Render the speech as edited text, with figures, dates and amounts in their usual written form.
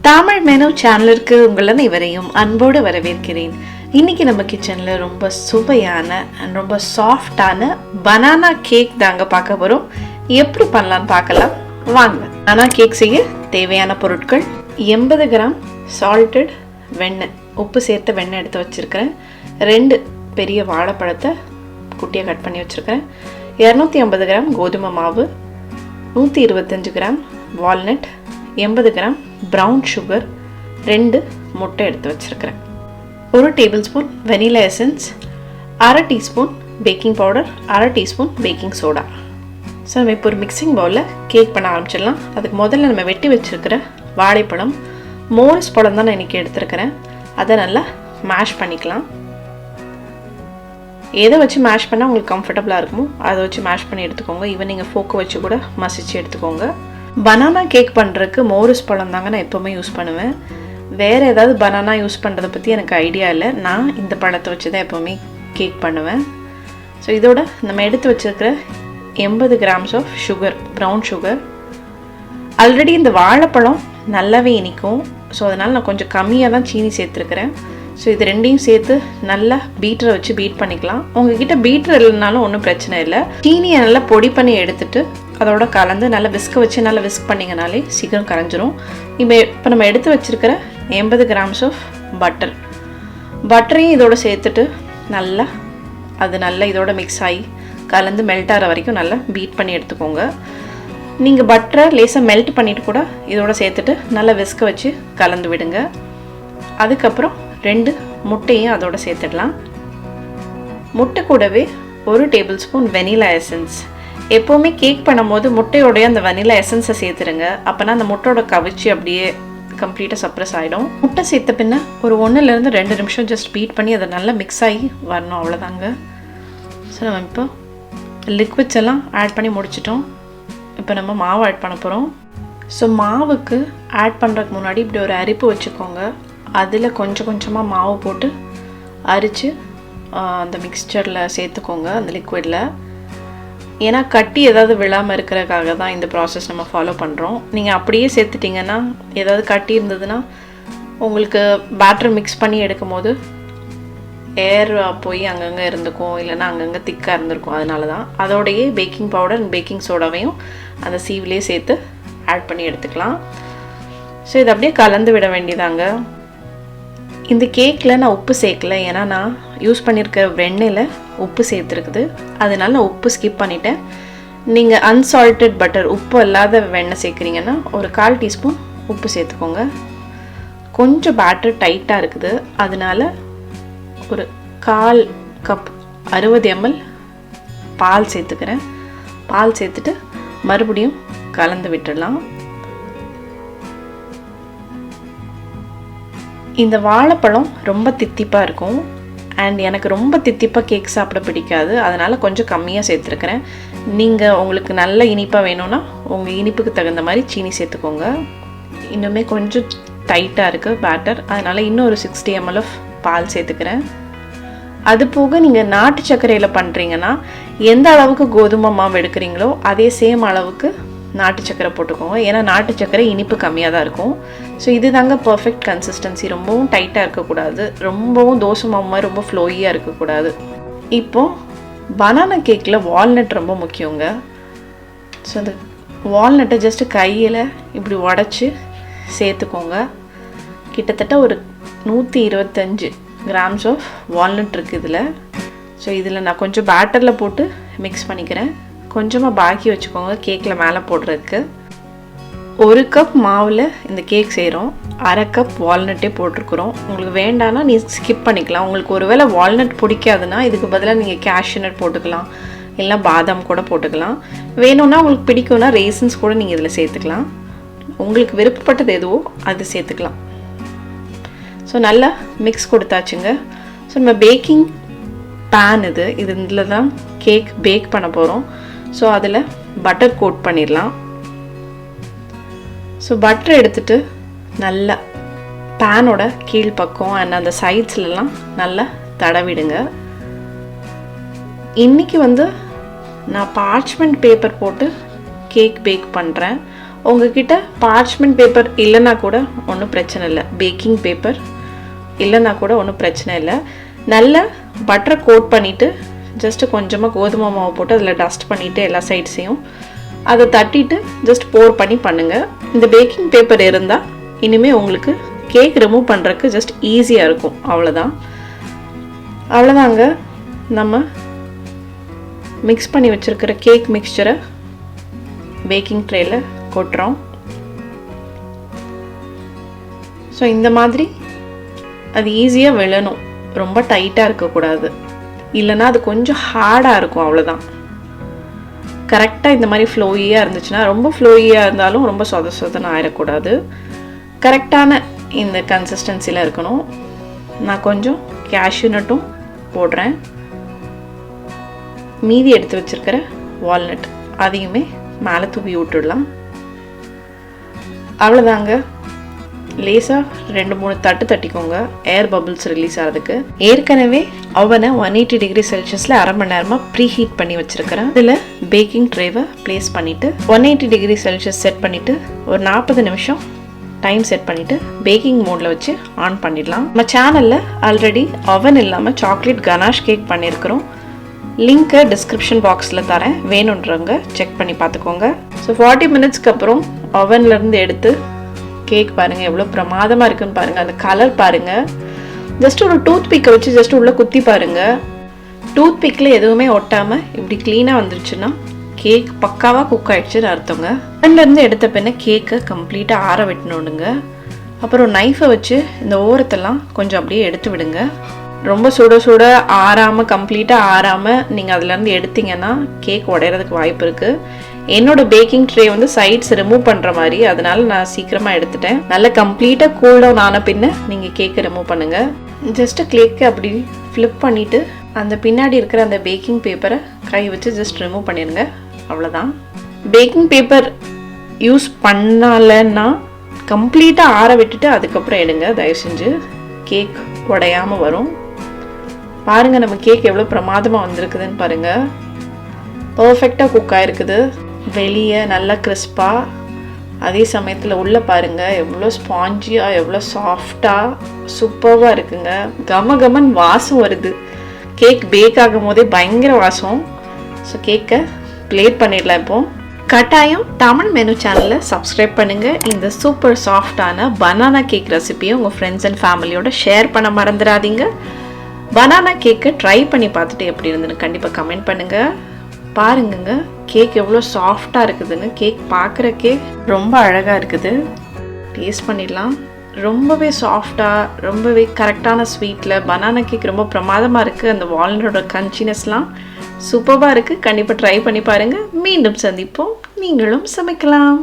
Tamil menu சேனலுக்கு உங்கள் அனைவரையும் அன்போடு வரவேற்கிறேன். இன்னைக்கு நம்ம கிச்சனில் ரொம்ப சுவையான அண்ட் ரொம்ப சாஃப்டான பனானா கேக் தாங்க பார்க்க போகிறோம். எப்படி பண்ணலான்னு பார்க்கலாம் வாங்க. பனானா கேக் செய்ய தேவையான பொருட்கள்: 80 கிராம் சால்டட் வெண்ணெய், உப்பு சேர்த்த வெண்ணெய் எடுத்து வச்சுருக்கிறேன். 2 பெரிய வாழைப்பழத்தை குட்டியாக கட் பண்ணி வச்சுருக்கிறேன். 250 கிராம் கோதுமை மாவு, 125 gram walnut, 80 gram brown sugar, 2 முட்டை எடுத்து வச்சுருக்கிறேன். 1 tablespoon vanilla essence, 1/2 teaspoon baking powder, 1/2 teaspoon baking soda. So நம்ம இப்போ ஒரு மிக்சிங் பவுலில் கேக் பண்ண ஆரம்பிச்சிடலாம். அதுக்கு முதல்ல நம்ம வெட்டி வச்சுருக்கிற வாழைப்பழம், மோரிஸ் பழம் தான் நான் இன்றைக்கி எடுத்துருக்கிறேன். அதை நல்லா மேஷ் பண்ணிக்கலாம். எதை வச்சு மேஷ் பண்ணால் உங்களுக்கு கம்ஃபர்டபுளாக இருக்குமோ அதை வச்சு மேஷ் பண்ணி எடுத்துக்கோங்க. ஈவன் நீங்கள் ஃபோக்கை வச்சு கூட மசிச்சு எடுத்துக்கோங்க. பனானா கேக் பண்ணுறதுக்கு மோரிஸ் பழம் தாங்க நான் எப்போவுமே யூஸ் பண்ணுவேன். வேறு ஏதாவது பனானா யூஸ் பண்ணுறதை பற்றி எனக்கு ஐடியா இல்லை. நான் இந்த பழத்தை வச்சு தான் எப்போவுமே கேக் பண்ணுவேன். ஸோ இதோட நம்ம எடுத்து வச்சுருக்கிற 80 grams of sugar, brown sugar. Already இந்த வாழைப்பழம் நல்லாவே இனிக்கும். ஸோ அதனால் நான் கொஞ்சம் கம்மியாக தான் சீனி சேர்த்துருக்கிறேன். ஸோ இது ரெண்டையும் சேர்த்து நல்லா பீட்டரை வச்சு பீட் பண்ணிக்கலாம். உங்ககிட்ட பீட்டர் இல்லைனாலும் ஒன்றும் பிரச்சனை இல்லை. சீனியை நல்லா பொடி பண்ணி எடுத்துட்டு அதோட கலந்து நல்லா விஸ்க வச்சு நல்லா விஸ்க் பண்ணிங்கனாலே சீக்கிரம் கரைஞ்சிரும். இப்போ நம்ம எடுத்து வச்சுருக்கிற 80 கிராம்ஸ் ஆஃப் பட்டரையும் இதோட சேர்த்துட்டு நல்லா இதோட மிக்ஸ் ஆகி கலந்து மெல்ட் ஆகிற வரைக்கும் நல்லா பீட் பண்ணி எடுத்துக்கோங்க. நீங்கள் பட்டரை லேசாக மெல்ட் பண்ணிவிட்டு கூட இதோட சேர்த்துட்டு நல்லா விஸ்க வச்சு கலந்து விடுங்க. அதுக்கப்புறம் 2 முட்டையும் அதோட சேர்த்துடலாம். முட்டை கூடவே 1 டேபிள் ஸ்பூன் வெனிலா எசன்ஸ். எப்போவுமே கேக் பண்ணும்போது முட்டையோடைய அந்த வெனிலா எசன்ஸை சேர்த்துருங்க. அப்போனா அந்த முட்டையோட கவிச்சி அப்படியே கம்ப்ளீட்டாக சப்ரஸ் ஆகிடும். முட்டை சேர்த்த பின்ன ஒரு 1-2 நிமிஷம் ஜஸ்ட் பீட் பண்ணி அதை நல்லா மிக்ஸ் ஆகி வரணும், அவ்வளோதாங்க. ஸோ நம்ம இப்போ லிக்விட்ஸ் எல்லாம் ஆட் பண்ணி முடிச்சிட்டோம். இப்போ நம்ம மாவு ஆட் பண்ண போகிறோம். ஸோ மாவுக்கு ஆட் பண்ணுறதுக்கு முன்னாடி இப்படி ஒரு அரிப்பு வச்சுக்கோங்க. அதில் கொஞ்சம் கொஞ்சமாக மாவு போட்டு அரித்து அந்த மிக்ஸ்சரில் சேர்த்துக்கோங்க, அந்த லிக்விடில். ஏன்னா கட்டி ஏதாவது விழாமல் இருக்கிறதுக்காக தான் இந்த ப்ராசஸ் நம்ம ஃபாலோ பண்ணுறோம். நீங்கள் அப்படியே சேர்த்துட்டிங்கன்னா ஏதாவது கட்டி இருந்ததுன்னா உங்களுக்கு பேட்டர் மிக்ஸ் பண்ணி எடுக்கும் போது ஏர் போய் அங்கங்கே இருந்துக்கும், இல்லைன்னா அங்கங்கே திக்காக இருந்திருக்கும். அதனால தான் அதோடையே பேக்கிங் பவுடர் அண்ட் பேக்கிங் சோடாவையும் அந்த சீவிலே சேர்த்து ஆட் பண்ணி எடுத்துக்கலாம். ஸோ இதை அப்படியே கலந்து விட வேண்டியதாங்க. இந்த கேக்கில் நான் உப்பு சேர்க்கல, ஏன்னா நான் யூஸ் பண்ணியிருக்க வெண்ணெயில் உப்பு சேர்த்துருக்குது. அதனால நான் உப்பு ஸ்கிப் பண்ணிட்டேன். நீங்கள் அன்சால்டட் பட்டர், உப்பு இல்லாத வெண்ணெய் சேர்க்குறீங்கன்னா ஒரு 1/4 டீஸ்பூன் உப்பு சேர்த்துக்கோங்க. கொஞ்சம் பேட்டர் டைட்டாக இருக்குது, அதனால ஒரு 1/4 கப் 60 ml பால் சேர்த்துக்கிறேன். பால் சேர்த்துட்டு மறுபடியும் கலந்து விட்டுடலாம். இந்த வாழைப்பழம் ரொம்ப தித்திப்பாக இருக்கும். அண்ட் எனக்கு ரொம்ப தித்திப்பாக கேக் சாப்பிட பிடிக்காது, அதனால் கொஞ்சம் கம்மியாக சேர்த்துருக்கிறேன். நீங்கள் உங்களுக்கு நல்ல இனிப்பாக வேணும்னா உங்கள் இனிப்புக்கு தகுந்த மாதிரி சீனி சேர்த்துக்கோங்க. இன்னுமே கொஞ்சம் டைட்டாக இருக்குது பேட்டர், அதனால் இன்னும் ஒரு 60 ml ஆஃப் பால் சேர்த்துக்கிறேன். அது போக நீங்கள் நாட்டு சர்க்கரையில் பண்ணுறீங்கன்னா எந்த அளவுக்கு கோதுமை மாவு எடுக்கிறீங்களோ அதே சேம் அளவுக்கு நாட்டு சர்க்கரை போட்டுக்கோங்க. ஏன்னா நாட்டு சர்க்கரை இனிப்பு கம்மியாக தான் இருக்கும். ஸோ இது தாங்க பர்ஃபெக்ட் கன்சிஸ்டன்சி. ரொம்பவும் டைட்டாக இருக்கக்கூடாது, ரொம்பவும் தோசை மாவு மாதிரி ரொம்ப ஃப்ளோயியாக இருக்கக்கூடாது. இப்போது பனானா கேக்கில் வால்நட் ரொம்ப முக்கியங்க. ஸோ அந்த வால்நட்டை ஜஸ்ட்டு கையில் இப்படி உடச்சி சேர்த்துக்கோங்க. கிட்டத்தட்ட ஒரு 125 கிராம்ஸ் ஆஃப் வால்நட் இருக்குது இதில். ஸோ இதில் நான் கொஞ்சம் பேட்டரில் போட்டு மிக்ஸ் பண்ணிக்கிறேன். கொஞ்சமாக பாக்கி வச்சுக்கோங்க கேக்கில் மேலே போடுறதுக்கு. 1 கப் மாவில் இந்த கேக் செய்கிறோம், 1/2 கப் வால்நட்டே போட்டிருக்குறோம். உங்களுக்கு வேண்டான்னா நீ ஸ்கிப் பண்ணிக்கலாம். உங்களுக்கு ஒரு வேளை வால்நட் பிடிக்காதுன்னா இதுக்கு பதிலாக நீங்கள் கேஷ்யூநட் போட்டுக்கலாம், இல்லை பாதாம் கூட போட்டுக்கலாம். வேணும்னா உங்களுக்கு பிடிக்கும்னா ரேசன்ஸ் கூட நீங்கள் இதில் சேர்த்துக்கலாம். உங்களுக்கு விருப்பப்பட்டது எதுவோ அது சேர்த்துக்கலாம். ஸோ நல்லா மிக்ஸ் கொடுத்தாச்சுங்க. ஸோ நம்ம பேக்கிங் பேன் இதில் தான் கேக் பேக் பண்ண போகிறோம். ஸோ அதில் பட்டர் கோட் பண்ணிடலாம். ஸோ பட்டர் எடுத்துகிட்டு நல்லா பேனோட கீழ்ப்பக்கம் அண்ட் அந்த சைட்ஸ்லலாம் நல்லா தடவிடுங்க. இன்றைக்கி நான் பார்ச்மெண்ட் பேப்பர் போட்டு கேக் பேக் பண்ணுறேன். உங்ககிட்ட பார்ச்மெண்ட் பேப்பர் இல்லைன்னா கூட ஒன்றும் பிரச்சனை இல்லை, பேக்கிங் பேப்பர் இல்லைன்னா கூட ஒன்றும் பிரச்சனை இல்லை. நல்லா பட்டரை கோட் பண்ணிவிட்டு ஜஸ்ட்டு கொஞ்சமாக கோதுமை மாவு போட்டு அதில் டஸ்ட் பண்ணிவிட்டு எல்லா சைட்ஸையும் அதை தட்டிட்டு ஜஸ்ட் போர் பண்ணி பண்ணுங்கள். இந்த பேக்கிங் பேப்பர் இருந்தால் இனிமேல் உங்களுக்கு கேக் ரிமூவ் பண்ணுறதுக்கு ஜஸ்ட் ஈஸியாக இருக்கும். அவ்வளோதாங்க. நம்ம மிக்ஸ் பண்ணி வச்சுருக்கிற கேக் மிக்சரை பேக்கிங் ட்ரேயில் கொட்டுறோம். ஸோ இந்த மாதிரி அது ஈஸியாக விழணும், ரொம்ப டைட்டாக இருக்கக்கூடாது, இல்லைன்னா அது கொஞ்சம் ஹார்டாக இருக்கும். அவ்வளோதான். கரெக்டாக இந்த மாதிரி ஃப்ளோயியாக இருந்துச்சுன்னா, ரொம்ப ஃப்ளோயியாக இருந்தாலும் ரொம்ப சொதன்னு ஆயிடக்கூடாது. கரெக்டான இந்த கன்சிஸ்டன்சியில் இருக்கணும். நான் கொஞ்சம் கேஷ்யூ நட்டும் போடுறேன். மீதி எடுத்து வச்சுருக்கிற வால்நட் அதையுமே மேலே தூவி விட்டுடலாம். அவ்வளோதாங்க. லேசாக 2-3 தட்டு தட்டிக்கோங்க, ஏர் பபிள்ஸ் ரிலீஸ் ஆகிறதுக்கு. ஏற்கனவே அவனை 180 டிகிரி செல்சியஸில் அரை மணி நேரமாக ப்ரீ ஹீட் பண்ணி வச்சுருக்கிறேன். இதில் பேக்கிங் ட்ரேவை ப்ளேஸ் பண்ணிவிட்டு 180 டிகிரி செல்சியஸ் செட் பண்ணிவிட்டு ஒரு 40 நிமிஷம் டைம் செட் பண்ணிவிட்டு பேக்கிங் மோடில் வச்சு ஆன் பண்ணிடலாம். நம்ம சேனலில் ஆல்ரெடி அவன் இல்லாமல் சாக்லேட் கனாஷ் கேக் பண்ணியிருக்கிறோம். லிங்க்கை டிஸ்கிரிப்ஷன் பாக்ஸில் தரேன், வேணுன்றவங்க செக் பண்ணி பார்த்துக்கோங்க. ஸோ 40 மினிட்ஸ்க்கு அப்புறம் அவன்லேருந்து எடுத்து கேக் பாருங்கள் எவ்வளோ பிரமாதமாக இருக்குன்னு பாருங்கள். அந்த கலர் பாருங்கள். ஜஸ்ட் ஒரு டூத் பிக்கை வச்சு ஜஸ்ட் உள்ளே குத்தி பாருங்கள். டூத் பிக்கில் எதுவுமே ஒட்டாமல் இப்படி க்ளீனாக வந்துருச்சுன்னா கேக் பக்காவாக குக் ஆகிடுச்சுன்னு அர்த்தங்க. அவன்லேருந்து எடுத்த பின்ன கேக்கை கம்ப்ளீட்டாக ஆற விட்டணுங்க. அப்புறம் நைஃபை வச்சு இந்த ஓரத்தெல்லாம் கொஞ்சம் அப்படியே எடுத்து விடுங்க. ரொம்ப சுட ஆறாமல் கம்ப்ளீட்டாக ஆறாமல் நீங்கள் அதுலேருந்து எடுத்தீங்கன்னா கேக் உடையிறதுக்கு வாய்ப்பு இருக்குது. என்னோட பேக்கிங் ட்ரே வந்து சைட்ஸ் ரிமூவ் பண்ணுற மாதிரி, அதனால நான் சீக்கிரமாக எடுத்துட்டேன். நல்லா கம்ப்ளீட்டாக கூல் டவுன் ஆன பின்ன நீங்கள் கேக்கை ரிமூவ் பண்ணுங்கள். ஜஸ்ட்டு கேக்கை அப்படி ஃப்ளிப் பண்ணிவிட்டு அந்த பின்னாடி இருக்கிற அந்த பேக்கிங் பேப்பரை கை வச்சு ஜஸ்ட் ரிமூவ் பண்ணிடுங்க. அவ்வளோதான். பேக்கிங் பேப்பர் யூஸ் பண்ணலைன்னா கம்ப்ளீட்டாக ஆற விட்டுட்டு அதுக்கப்புறம் எடுங்க தயவு செஞ்சு, கேக் உடையாமல் வரும். பாருங்கள் நம்ம கேக் எவ்வளோ பிரமாதமாக வந்திருக்குதுன்னு பாருங்கள். பர்ஃபெக்டாக குக் ஆகிருக்குது. வெளியே நல்லா கிறிஸ்பாக, அதே சமயத்தில் உள்ளே பாருங்கள் எவ்வளோ ஸ்பாஞ்சியாக எவ்வளோ சாஃப்டாக சூப்பராக இருக்குங்க. கமகமன் வாசம் வருது. கேக் பேக் ஆகும் போதே பயங்கர வாசம். ஸோ கேக்கை பிளேட் பண்ணிடலாம். இப்போது கட்டாயம் தமிழ் மெனு சேனலை சப்ஸ்கிரைப் பண்ணுங்கள். இந்த சூப்பர் சாஃப்டான பனானா கேக் ரெசிபியை உங்கள் ஃப்ரெண்ட்ஸ் அண்ட் ஃபேமிலியோட ஷேர் பண்ண மறந்துடாதீங்க. பனானா கேக்கை ட்ரை பண்ணி பார்த்துட்டு எப்படி இருந்துன்னு கண்டிப்பாக கமெண்ட் பண்ணுங்கள். பாருங்க கேக் எவ்வளோ சாஃப்டாக இருக்குதுன்னு. கேக் பார்க்குறக்கே ரொம்ப அழகாக இருக்குது. டேஸ்ட் பண்ணிடலாம். ரொம்பவே சாஃப்டாக, ரொம்பவே கரெக்டான ஸ்வீட்டில் பனானா கேக் ரொம்ப பிரமாதமாக இருக்குது. அந்த வால்நட்டோட கன்ச்சினஸ்லாம் சூப்பராக இருக்குது. கண்டிப்பாக ட்ரை பண்ணி பாருங்கள். மீண்டும் சந்திப்போம். நீங்களும் சமைக்கலாம்.